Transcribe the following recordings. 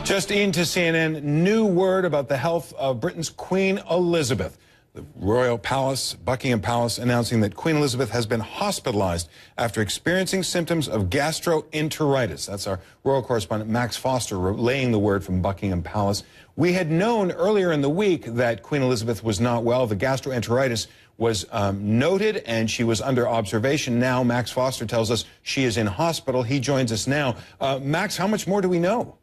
Just into CNN, new word about the health of Britain's Queen Elizabeth. The Royal Palace, Buckingham Palace, announcing that Queen Elizabeth has been hospitalized after experiencing symptoms of gastroenteritis. That's our royal correspondent Max Foster relaying the word from Buckingham Palace. We had known earlier in the week that Queen Elizabeth was not well. The gastroenteritis was noted and she was under observation. Now Max Foster tells us she is in hospital. He joins us now. Max, how much more do we know?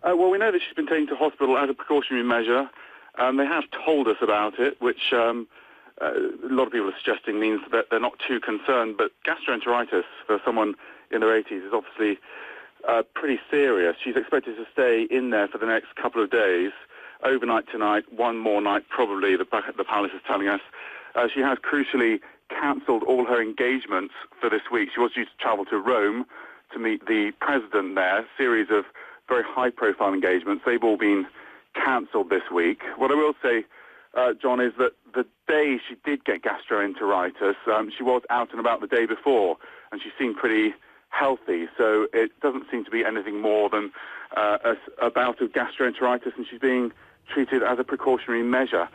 Well, we know that she's been taken to hospital as a precautionary measure. They have told us about it, which a lot of people are suggesting means that they're not too concerned. But gastroenteritis for someone in their 80s is obviously pretty serious. She's expected to stay in there for the next couple of days, overnight tonight, one more night probably, the palace is telling us. She has crucially cancelled all her engagements for this week. She was due to travel to Rome to meet the president there, a series of very high-profile engagements. They've all been cancelled this week. What I will say, John, is that the day she did get gastroenteritis, she was out and about the day before, and she seemed pretty healthy. So it doesn't seem to be anything more than a bout of gastroenteritis, and she's being treated as a precautionary measure.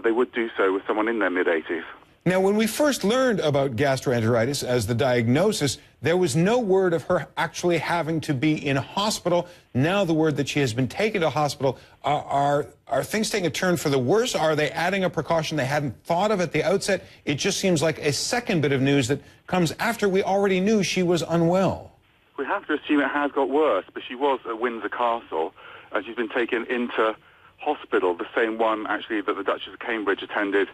They would do so with someone in their mid-80s. Now, when we first learned about gastroenteritis as the diagnosis, there was no word of her actually having to be in hospital. Now the word that she has been taken to hospital, are things taking a turn for the worse? Are they adding a precaution they hadn't thought of at the outset? It just seems like a second bit of news that comes after we already knew she was unwell. We have to assume it has got worse, but she was at Windsor Castle, and she's been taken into hospital, the same one actually that the Duchess of Cambridge attended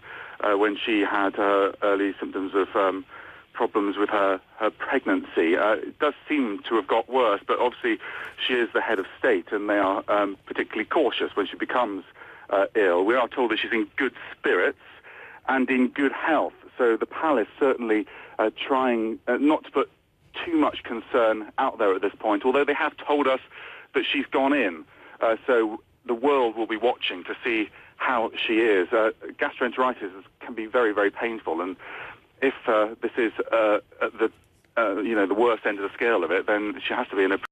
when she had early symptoms of problems with her pregnancy. It does seem to have got worse, but obviously she is the head of state and they are particularly cautious when she becomes ill. We are told that she's in good spirits and in good health, so the palace certainly trying not to put too much concern out there at this point, although they have told us that she's gone in. So the world will be watching to see how she is. Gastroenteritis can be very, very painful, and if this is at the worst end of the scale of it, then she has to be in a